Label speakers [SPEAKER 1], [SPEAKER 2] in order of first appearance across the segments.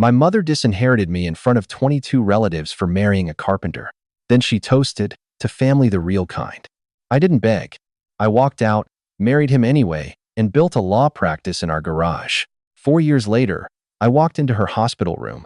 [SPEAKER 1] My mother disinherited me in front of 22 relatives for marrying a carpenter. Then she toasted, to family the real kind. I didn't beg. I walked out, married him anyway, and built a law practice in our garage. 4 years later, I walked into her hospital room,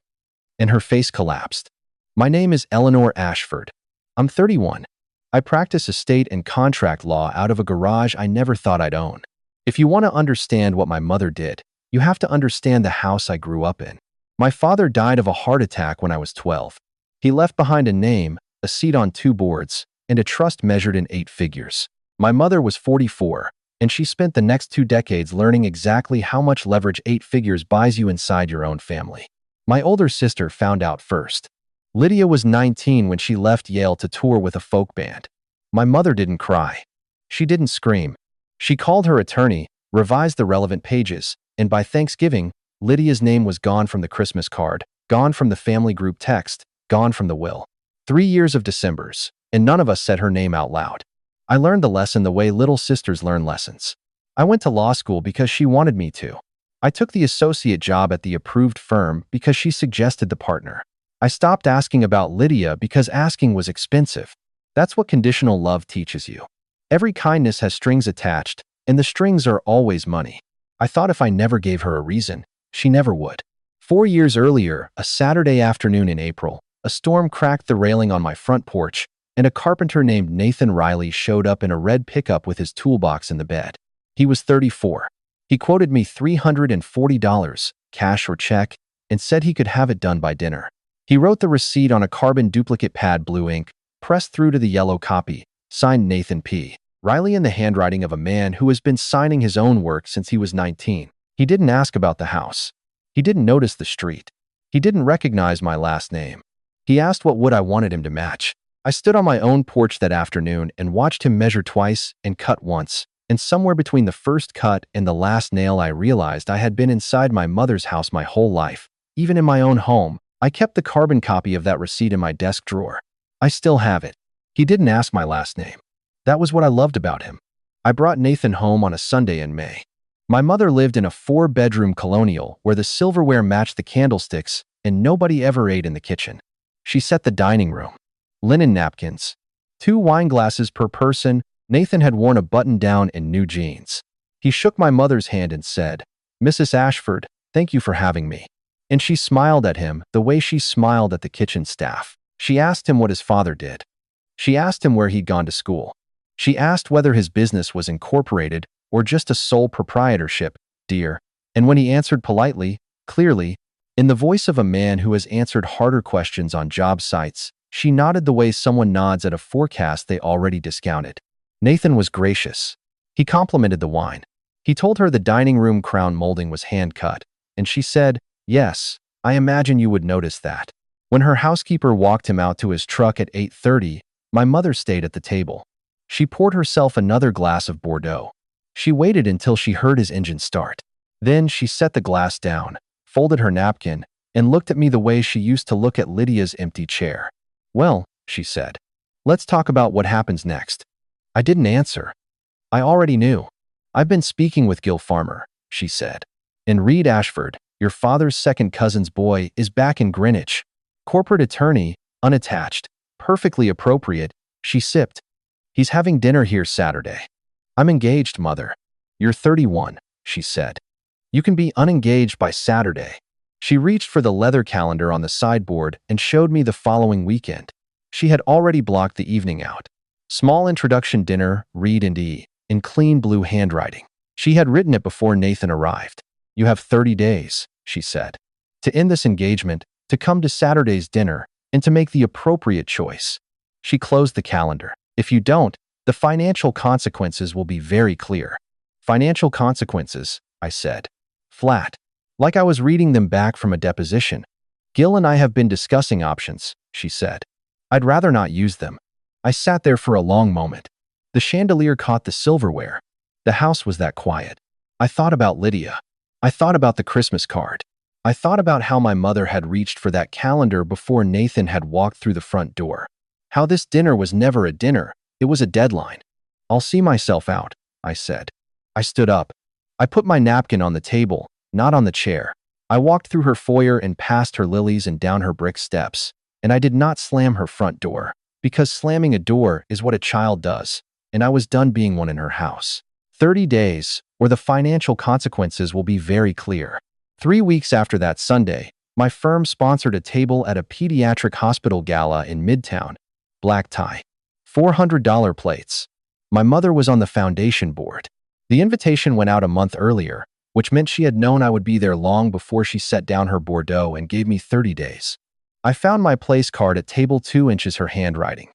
[SPEAKER 1] and her face collapsed. My name is Eleanor Ashford. I'm 31. I practice estate and contract law out of a garage I never thought I'd own. If you want to understand what my mother did, you have to understand the house I grew up in. My father died of a heart attack when I was 12. He left behind a name, a seat on 2 boards, and a trust measured in 8 figures. My mother was 44, and she spent the next 2 decades learning exactly how much leverage 8 figures buys you inside your own family. My older sister found out first. Lydia was 19 when she left Yale to tour with a folk band. My mother didn't cry. She didn't scream. She called her attorney, revised the relevant pages, and by Thanksgiving, Lydia's name was gone from the Christmas card, gone from the family group text, gone from the will. 3 years of Decembers, and none of us said her name out loud. I learned the lesson the way little sisters learn lessons. I went to law school because she wanted me to. I took the associate job at the approved firm because she suggested the partner. I stopped asking about Lydia because asking was expensive. That's what conditional love teaches you. Every kindness has strings attached, and the strings are always money. I thought if I never gave her a reason, she never would. 4 years earlier, a Saturday afternoon in April, a storm cracked the railing on my front porch, and a carpenter named Nathan Riley showed up in a red pickup with his toolbox in the bed. He was 34. He quoted me $340, cash or check, and said he could have it done by dinner. He wrote the receipt on a carbon duplicate pad, blue ink, pressed through to the yellow copy, signed Nathan P. Riley, in the handwriting of a man who has been signing his own work since he was 19. He didn't ask about the house. He didn't notice the street. He didn't recognize my last name. He asked what wood I wanted him to match. I stood on my own porch that afternoon and watched him measure twice and cut once, and somewhere between the first cut and the last nail I realized I had been inside my mother's house my whole life. Even in my own home, I kept the carbon copy of that receipt in my desk drawer. I still have it. He didn't ask my last name. That was what I loved about him. I brought Nathan home on a Sunday in May. My mother lived in a 4-bedroom colonial where the silverware matched the candlesticks and nobody ever ate in the kitchen. She set the dining room. Linen napkins. 2 wine glasses per person. Nathan had worn a button-down and new jeans. He shook my mother's hand and said, "Mrs. Ashford, thank you for having me." And she smiled at him the way she smiled at the kitchen staff. She asked him what his father did. She asked him where he'd gone to school. She asked whether his business was incorporated or just a sole proprietorship, dear. And when he answered politely, clearly, in the voice of a man who has answered harder questions on job sites, she nodded the way someone nods at a forecast they already discounted. Nathan was gracious. He complimented the wine. He told her the dining room crown molding was hand-cut, and she said, "Yes, I imagine you would notice that." When her housekeeper walked him out to his truck at 8:30, my mother stayed at the table. She poured herself another glass of Bordeaux. She waited until she heard his engine start. Then she set the glass down, folded her napkin, and looked at me the way she used to look at Lydia's empty chair. "Well," she said, "let's talk about what happens next." I didn't answer. I already knew. "I've been speaking with Gil Farmer," she said. "And Reed Ashford, your father's second cousin's boy, is back in Greenwich. Corporate attorney, unattached, perfectly appropriate," she sipped. "He's having dinner here Saturday." "I'm engaged, Mother." "You're 31, she said. "You can be unengaged by Saturday." She reached for the leather calendar on the sideboard and showed me the following weekend. She had already blocked the evening out. Small introduction dinner, Reed and E, in clean blue handwriting. She had written it before Nathan arrived. "You have 30 days, she said, to end this engagement, to come to Saturday's dinner, and to make the appropriate choice." She closed the calendar. "If you don't, the financial consequences will be very clear." "Financial consequences," I said. Flat. Like I was reading them back from a deposition. "Gil and I have been discussing options," she said. "I'd rather not use them." I sat there for a long moment. The chandelier caught the silverware. The house was that quiet. I thought about Lydia. I thought about the Christmas card. I thought about how my mother had reached for that calendar before Nathan had walked through the front door. How this dinner was never a dinner, it was a deadline. "I'll see myself out," I said. I stood up. I put my napkin on the table, not on the chair. I walked through her foyer and past her lilies and down her brick steps, and I did not slam her front door, because slamming a door is what a child does, and I was done being one in her house. 30 days, or the financial consequences will be very clear. 3 weeks after that Sunday, my firm sponsored a table at a pediatric hospital gala in Midtown. Black tie. $400 plates. My mother was on the foundation board. The invitation went out a month earlier, which meant she had known I would be there long before she set down her Bordeaux and gave me 30 days. I found my place card at table 2 inches her handwriting.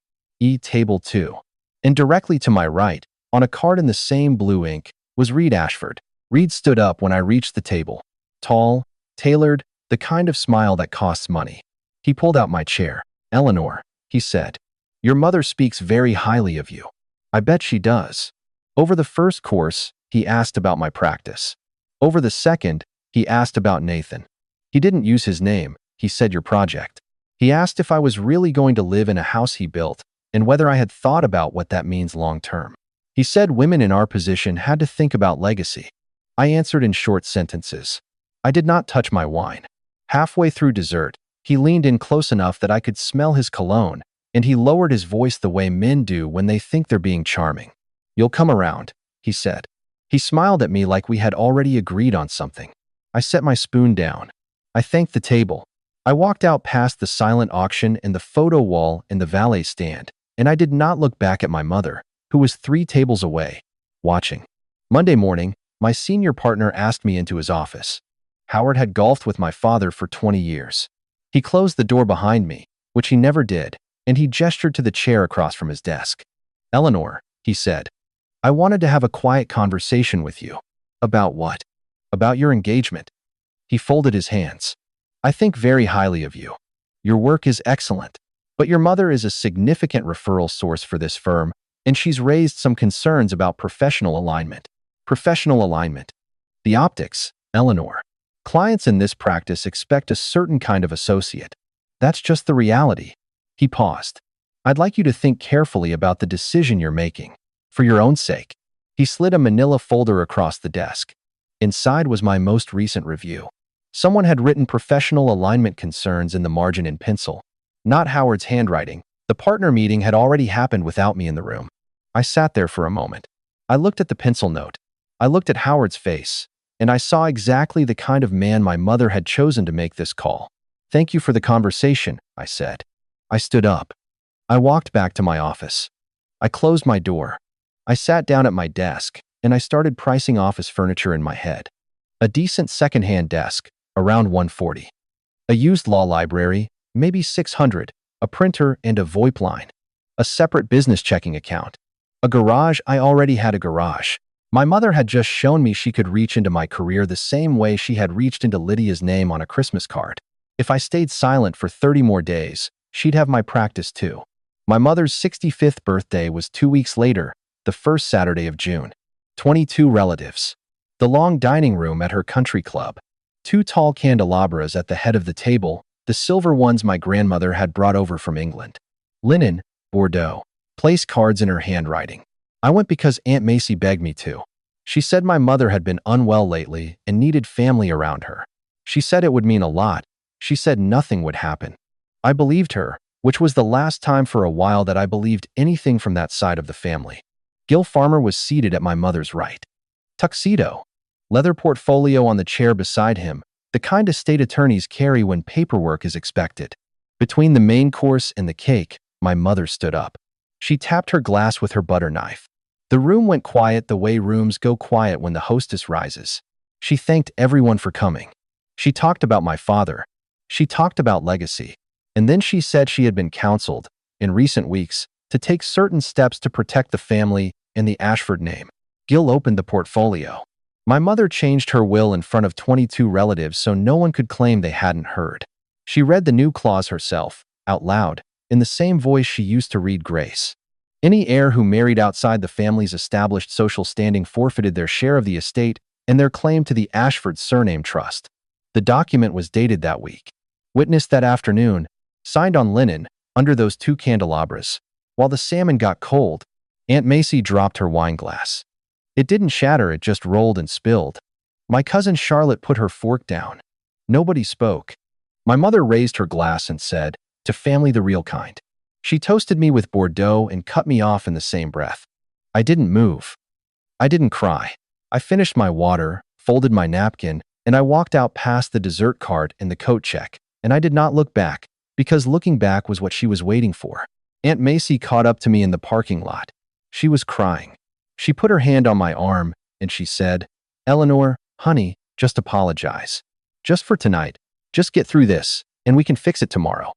[SPEAKER 1] Table 2. And directly to my right, on a card in the same blue ink, was Reed Ashford. Reed stood up when I reached the table. Tall, tailored, the kind of smile that costs money. He pulled out my chair. "Eleanor," he said, "your mother speaks very highly of you." "I bet she does." Over the first course, he asked about my practice. Over the second, he asked about Nathan. He didn't use his name, he said your project. He asked if I was really going to live in a house he built, and whether I had thought about what that means long term. He said women in our position had to think about legacy. I answered in short sentences. I did not touch my wine. Halfway through dessert, he leaned in close enough that I could smell his cologne, and he lowered his voice the way men do when they think they're being charming. "You'll come around," he said. He smiled at me like we had already agreed on something. I set my spoon down. I thanked the table. I walked out past the silent auction and the photo wall and the valet stand, and I did not look back at my mother, who was 3 tables away, watching. Monday morning, my senior partner asked me into his office. Howard had golfed with my father for 20 years. He closed the door behind me, which he never did, and he gestured to the chair across from his desk. "Eleanor," he said, "I wanted to have a quiet conversation with you." "About what?" "About your engagement." He folded his hands. "I think very highly of you. Your work is excellent. But your mother is a significant referral source for this firm, and she's raised some concerns about professional alignment." "Professional alignment." "The optics, Eleanor. Clients in this practice expect a certain kind of associate. That's just the reality." He paused. "I'd like you to think carefully about the decision you're making. For your own sake." He slid a manila folder across the desk. Inside was my most recent review. Someone had written professional alignment concerns in the margin in pencil. Not Howard's handwriting. The partner meeting had already happened without me in the room. I sat there for a moment. I looked at the pencil note. I looked at Howard's face, and I saw exactly the kind of man my mother had chosen to make this call. "Thank you for the conversation," I said. I stood up. I walked back to my office. I closed my door. I sat down at my desk, and I started pricing office furniture in my head. A decent second-hand desk, around $140. A used law library, maybe $600, a printer and a VoIP line. A separate business checking account. A garage. I already had a garage. My mother had just shown me she could reach into my career the same way she had reached into Lydia's name on a Christmas card. If I stayed silent for 30 more days, she'd have my practice too. My mother's 65th birthday was 2 weeks later, the first Saturday of June. 22 relatives. The long dining room at her country club. 2 tall candelabras at the head of the table, the silver ones my grandmother had brought over from England. Linen, Bordeaux. Place cards in her handwriting. I went because Aunt Macy begged me to. She said my mother had been unwell lately and needed family around her. She said it would mean a lot. She said nothing would happen. I believed her, which was the last time for a while that I believed anything from that side of the family. Gil Farmer was seated at my mother's right. Tuxedo. Leather portfolio on the chair beside him, the kind of state attorneys carry when paperwork is expected. Between the main course and the cake, my mother stood up. She tapped her glass with her butter knife. The room went quiet the way rooms go quiet when the hostess rises. She thanked everyone for coming. She talked about my father. She talked about legacy. And then she said she had been counseled, in recent weeks, to take certain steps to protect the family and the Ashford name. Gil opened the portfolio. My mother changed her will in front of 22 relatives so no one could claim they hadn't heard. She read the new clause herself, out loud, in the same voice she used to read Grace. Any heir who married outside the family's established social standing forfeited their share of the estate and their claim to the Ashford surname trust. The document was dated that week. Witnessed that afternoon, signed on linen, under those 2 candelabras. While the salmon got cold, Aunt Macy dropped her wine glass. It didn't shatter, it just rolled and spilled. My cousin Charlotte put her fork down. Nobody spoke. My mother raised her glass and said, "To family the real kind." She toasted me with Bordeaux and cut me off in the same breath. I didn't move. I didn't cry. I finished my water, folded my napkin, and I walked out past the dessert cart and the coat check, and I did not look back, because looking back was what she was waiting for. Aunt Macy caught up to me in the parking lot. She was crying. She put her hand on my arm, and she said, "Eleanor, honey, just apologize. Just for tonight. Just get through this, and we can fix it tomorrow."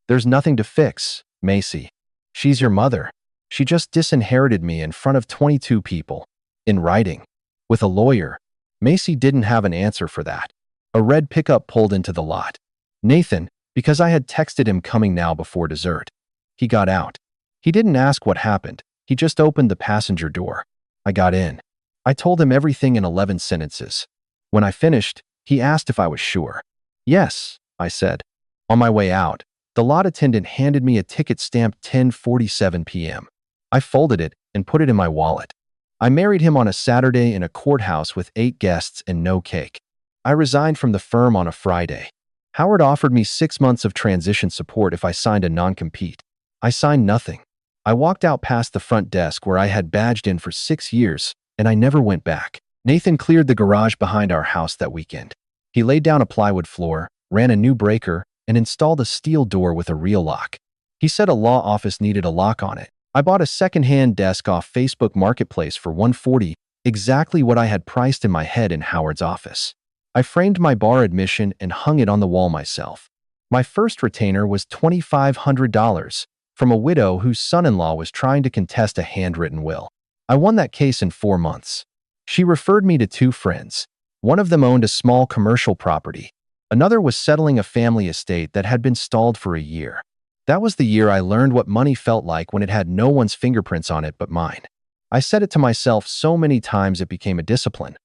[SPEAKER 1] "There's nothing to fix, Macy. She's your mother. She just disinherited me in front of 22 people. In writing. With a lawyer." Macy didn't have an answer for that. A red pickup pulled into the lot. Nathan, because I had texted him coming now before dessert. He got out. He didn't ask what happened. He just opened the passenger door. I got in. I told him everything in 11 sentences. When I finished, he asked if I was sure. "Yes," I said. On my way out, the lot attendant handed me a ticket stamped 10:47 p.m. I folded it and put it in my wallet. I married him on a Saturday in a courthouse with 8 guests and no cake. I resigned from the firm on a Friday. Howard offered me 6 months of transition support if I signed a non-compete. I signed nothing. I walked out past the front desk where I had badged in for 6 years, and I never went back. Nathan cleared the garage behind our house that weekend. He laid down a plywood floor, ran a new breaker, and installed a steel door with a real lock. He said a law office needed a lock on it. I bought a second-hand desk off Facebook Marketplace for $140, exactly what I had priced in my head in Howard's office. I framed my bar admission and hung it on the wall myself. My first retainer was $2,500 from a widow whose son-in-law was trying to contest a handwritten will. I won that case in 4 months. She referred me to 2 friends. One of them owned a small commercial property. Another was settling a family estate that had been stalled for a year. That was the year I learned what money felt like when it had no one's fingerprints on it but mine. I said it to myself so many times it became a discipline.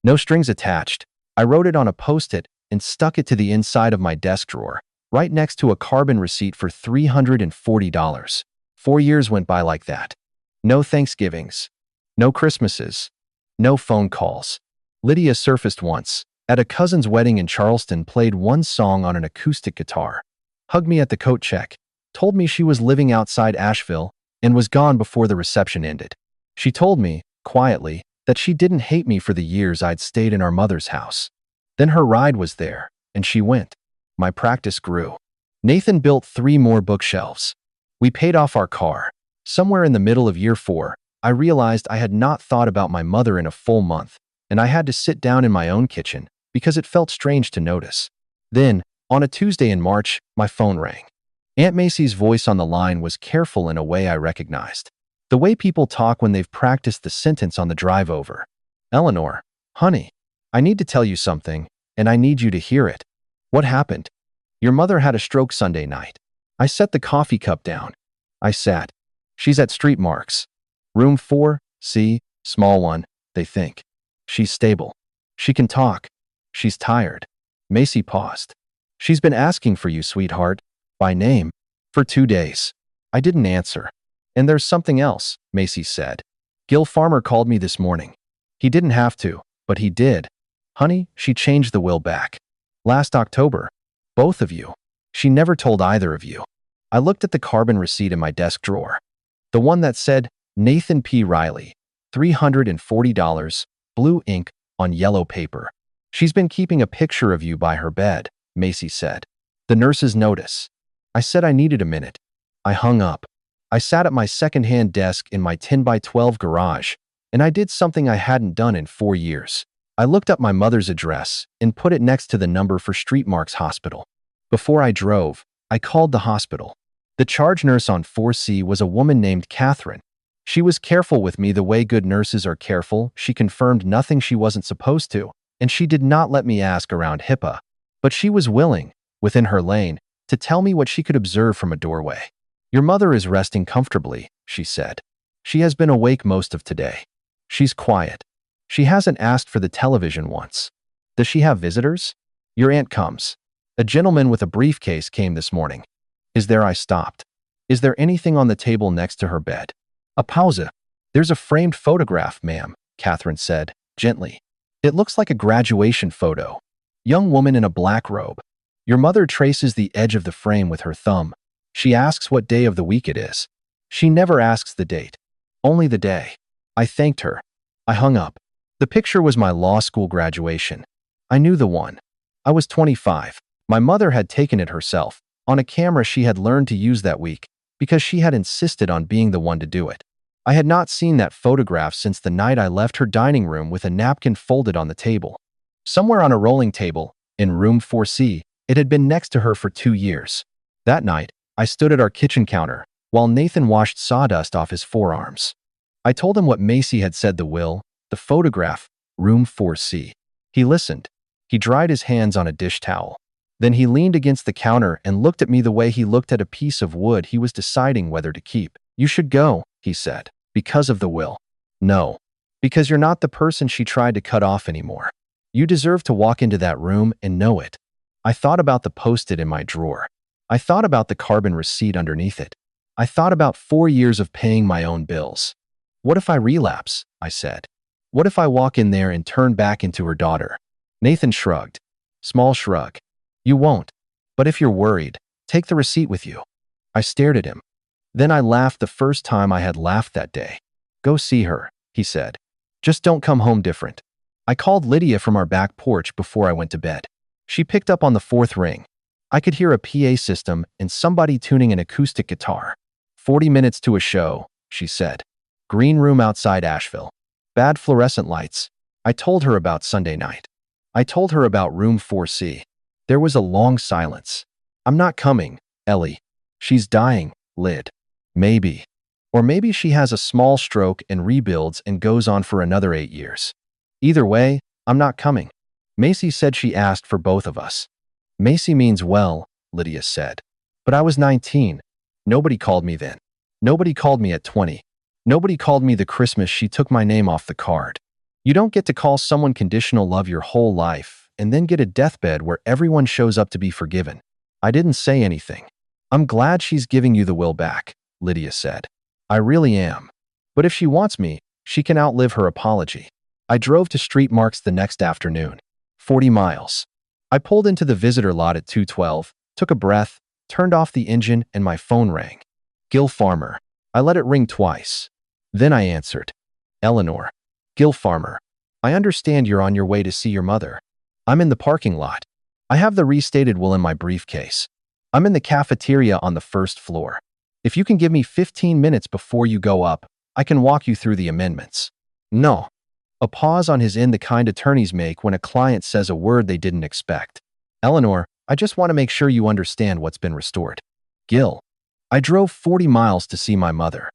[SPEAKER 1] No strings attached. I wrote it on a Post-it and stuck it to the inside of my desk drawer, right next to a carbon receipt for $340. 4 years went by like that. No Thanksgivings. No Christmases. No phone calls. Lydia surfaced once, at a cousin's wedding in Charleston, played one song on an acoustic guitar, hugged me at the coat check, told me she was living outside Asheville, and was gone before the reception ended. She told me, quietly, that she didn't hate me for the years I'd stayed in our mother's house. Then her ride was there, and she went. My practice grew. Nathan built 3 more bookshelves. We paid off our car. Somewhere in the middle of year 4, I realized I had not thought about my mother in a full month, and I had to sit down in my own kitchen because it felt strange to notice. Then, on a Tuesday in March, my phone rang. Aunt Macy's voice on the line was careful in a way I recognized. The way people talk when they've practiced the sentence on the drive over. "Eleanor, honey, I need to tell you something, and I need you to hear it." "What happened?" "Your mother had a stroke Sunday night." I set the coffee cup down. I sat. "She's at Street Marks. Room 4C, small one, they think. She's stable. She can talk. She's tired." Macy paused. "She's been asking for you, sweetheart, by name, for 2 days. I didn't answer. "And there's something else," Macy said. "Gil Farmer called me this morning. He didn't have to, but he did. Honey, she changed the will back. Last October. Both of you. She never told either of you." I looked at the carbon receipt in my desk drawer. The one that said, Nathan P. Riley, $340, blue ink on yellow paper. "She's been keeping a picture of you by her bed," Macy said. "The nurse's notice." I said I needed a minute. I hung up. I sat at my second-hand desk in my 10x12 garage, and I did something I hadn't done in 4 years. I looked up my mother's address and put it next to the number for Street Marks Hospital. Before I drove, I called the hospital. The charge nurse on 4C was a woman named Catherine. She was careful with me the way good nurses are careful. She confirmed nothing she wasn't supposed to, and she did not let me ask around HIPAA. But she was willing, within her lane, to tell me what she could observe from a doorway. "Your mother is resting comfortably," she said. "She has been awake most of today. She's quiet. She hasn't asked for the television once. Does she have visitors? Your aunt comes. A gentleman with a briefcase came this morning." I stopped. "Is there anything on the table next to her bed?" A pause. "There's a framed photograph, ma'am," Catherine said, gently. "It looks like a graduation photo. Young woman in a black robe. Your mother traces the edge of the frame with her thumb. She asks what day of the week it is. She never asks the date, only the day. I thanked her. I hung up. The picture was my law school graduation. I knew the one. I was 25. My mother had taken it herself, on a camera she had learned to use that week, because she had insisted on being the one to do it. I had not seen that photograph since the night I left her dining room with a napkin folded on the table. Somewhere on a rolling table, in room 4C, it had been next to her for 2 years. That night, I stood at our kitchen counter, while Nathan washed sawdust off his forearms. I told him what Macy had said: the will, the photograph, room 4C. He listened. He dried his hands on a dish towel. Then he leaned against the counter and looked at me the way he looked at a piece of wood he was deciding whether to keep. You should go, he said. Because of the will. No. Because you're not the person she tried to cut off anymore. You deserve to walk into that room and know it. I thought about the post-it in my drawer. I thought about the carbon receipt underneath it. I thought about 4 years of paying my own bills. What if I relapse? I said. What if I walk in there and turn back into her daughter? Nathan shrugged. Small shrug. You won't. But if you're worried, take the receipt with you. I stared at him. Then I laughed the first time I had laughed that day. Go see her, he said. Just don't come home different. I called Lydia from our back porch before I went to bed. She picked up on the 4th ring. I could hear a PA system and somebody tuning an acoustic guitar. 40 minutes to a show, she said. Green room outside Asheville. Bad fluorescent lights. I told her about Sunday night. I told her about room 4C. There was a long silence. I'm not coming, Ellie. She's dying, Lyd. Maybe. Or maybe she has a small stroke and rebuilds and goes on for another 8 years. Either way, I'm not coming. Macy said she asked for both of us. Macy means well, Lydia said. But I was 19. Nobody called me then. Nobody called me at 20. Nobody called me the Christmas she took my name off the card. You don't get to call someone conditional love your whole life and then get a deathbed where everyone shows up to be forgiven. I didn't say anything. I'm glad she's giving you the will back, Lydia said. I really am. But if she wants me, she can outlive her apology. I drove to Street Marks the next afternoon. 40 miles. I pulled into the visitor lot at 2:12, took a breath, turned off the engine, and my phone rang. Gil Farmer. I let it ring twice. Then I answered. Eleanor. Gil Farmer. I understand you're on your way to see your mother. I'm in the parking lot. I have the restated will in my briefcase. I'm in the cafeteria on the 1st floor. If you can give me 15 minutes before you go up, I can walk you through the amendments. No. A pause on his end, the kind attorneys make when a client says a word they didn't expect. Eleanor, I just want to make sure you understand what's been restored. Gil. I drove 40 miles to see my mother.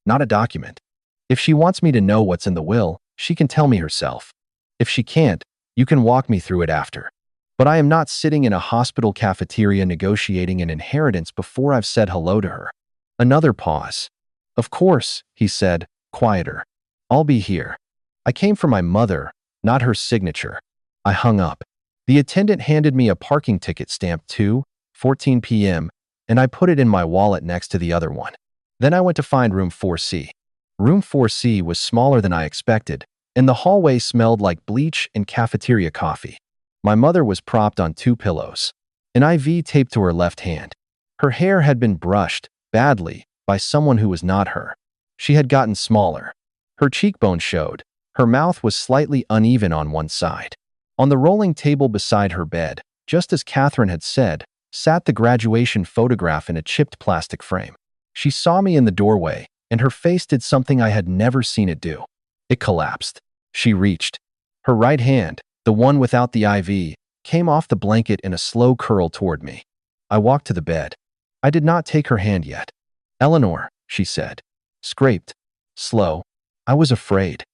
[SPEAKER 1] Not a document. If she wants me to know what's in the will, she can tell me herself. If she can't, you can walk me through it after. But I am not sitting in a hospital cafeteria negotiating an inheritance before I've said hello to her. Another pause. Of course, he said, quieter. I'll be here. I came for my mother, not her signature. I hung up. The attendant handed me a parking ticket stamped 2:14 p.m., and I put it in my wallet next to the other one. Then I went to find room 4C. Room 4C was smaller than I expected, and the hallway smelled like bleach and cafeteria coffee. My mother was propped on 2 pillows, an IV taped to her left hand. Her hair had been brushed, badly, by someone who was not her. She had gotten smaller. Her cheekbones showed. Her mouth was slightly uneven on one side. On the rolling table beside her bed, just as Catherine had said, sat the graduation photograph in a chipped plastic frame. She saw me in the doorway, and her face did something I had never seen it do. It collapsed. She reached. Her right hand, the one without the IV, came off the blanket in a slow curl toward me. I walked to the bed. I did not take her hand yet. Eleanor, she said. Scraped. Slow. I was afraid.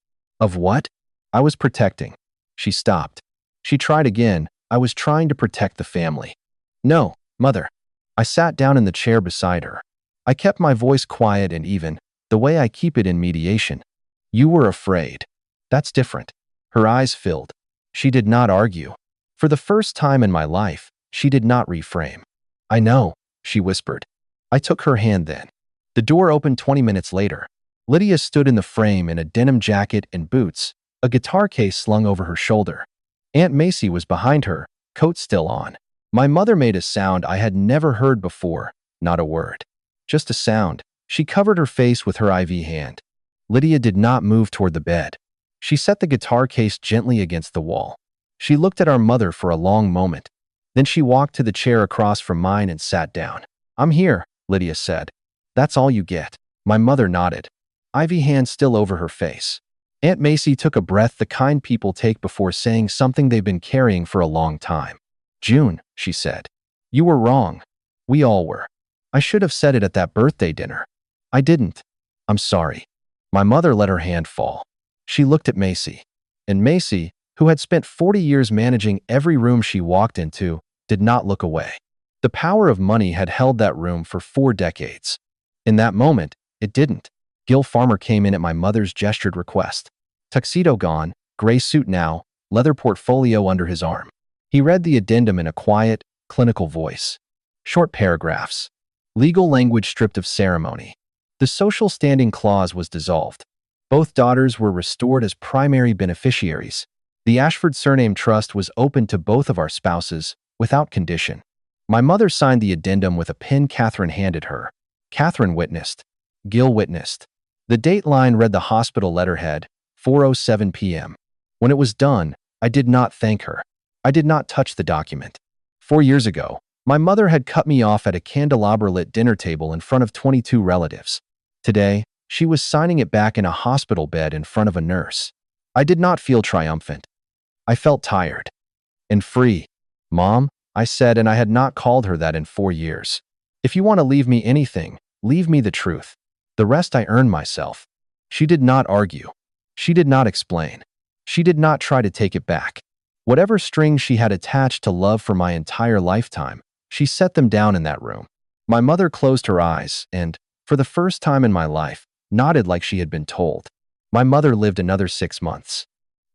[SPEAKER 1] Of what? I was protecting. She stopped. She tried again. I was trying to protect the family. No, Mother. I sat down in the chair beside her. I kept my voice quiet and even, the way I keep it in mediation. You were afraid. That's different. Her eyes filled. She did not argue. For the first time in my life, she did not reframe. I know, she whispered. I took her hand then. The door opened 20 minutes later. Lydia stood in the frame in a denim jacket and boots, a guitar case slung over her shoulder. Aunt Macy was behind her, coat still on. My mother made a sound I had never heard before, not a word. Just a sound. She covered her face with her IV hand. Lydia did not move toward the bed. She set the guitar case gently against the wall. She looked at our mother for a long moment. Then she walked to the chair across from mine and sat down. "I'm here," Lydia said. "That's all you get." My mother nodded, IV hand still over her face. Aunt Macy took a breath the kind people take before saying something they've been carrying for a long time. "June," she said, "you were wrong. We all were. I should have said it at that birthday dinner. I didn't. I'm sorry." My mother let her hand fall. She looked at Macy. And Macy, who had spent 40 years managing every room she walked into, did not look away. The power of money had held that room for 4 decades. In that moment, it didn't. Gil Farmer came in at my mother's gestured request. Tuxedo gone, gray suit now, leather portfolio under his arm. He read the addendum in a quiet, clinical voice. Short paragraphs. Legal language stripped of ceremony. The social standing clause was dissolved. Both daughters were restored as primary beneficiaries. The Ashford surname trust was open to both of our spouses, without condition. My mother signed the addendum with a pen Catherine handed her. Catherine witnessed. Gil witnessed. The date line read the hospital letterhead, 4:07 p.m. When it was done, I did not thank her. I did not touch the document. 4 years ago, my mother had cut me off at a candelabra-lit dinner table in front of 22 relatives. Today, she was signing it back in a hospital bed in front of a nurse. I did not feel triumphant. I felt tired. And free. "Mom," I said, and I had not called her that in 4 years. "If you want to leave me anything, leave me the truth. The rest I earned myself." She did not argue. She did not explain. She did not try to take it back. Whatever strings she had attached to love for my entire lifetime, she set them down in that room. My mother closed her eyes and, for the first time in my life, nodded like she had been told. My mother lived another 6 months.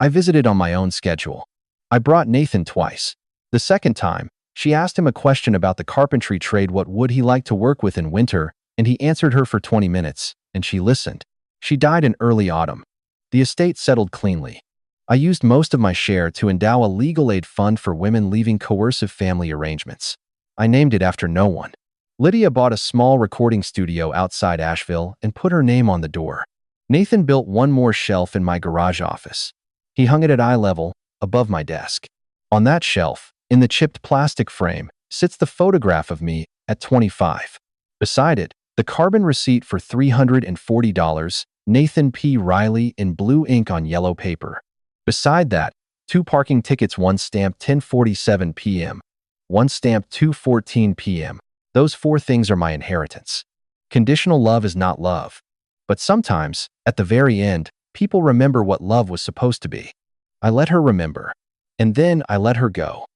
[SPEAKER 1] I visited on my own schedule. I brought Nathan twice. The second time, she asked him a question about the carpentry trade. What would he like to work with in winter? And he answered her for 20 minutes, and she listened. She died in early autumn. The estate settled cleanly. I used most of my share to endow a legal aid fund for women leaving coercive family arrangements. I named it after no one. Lydia bought a small recording studio outside Asheville and put her name on the door. Nathan built one more shelf in my garage office. He hung it at eye level, above my desk. On that shelf, in the chipped plastic frame, sits the photograph of me at 25. Beside it, the carbon receipt for $340, Nathan P. Riley in blue ink on yellow paper. Beside that, 2 parking tickets, one stamped 10:47 p.m., one stamped 2:14 p.m. Those 4 things are my inheritance. Conditional love is not love. But sometimes, at the very end, people remember what love was supposed to be. I let her remember. And then I let her go.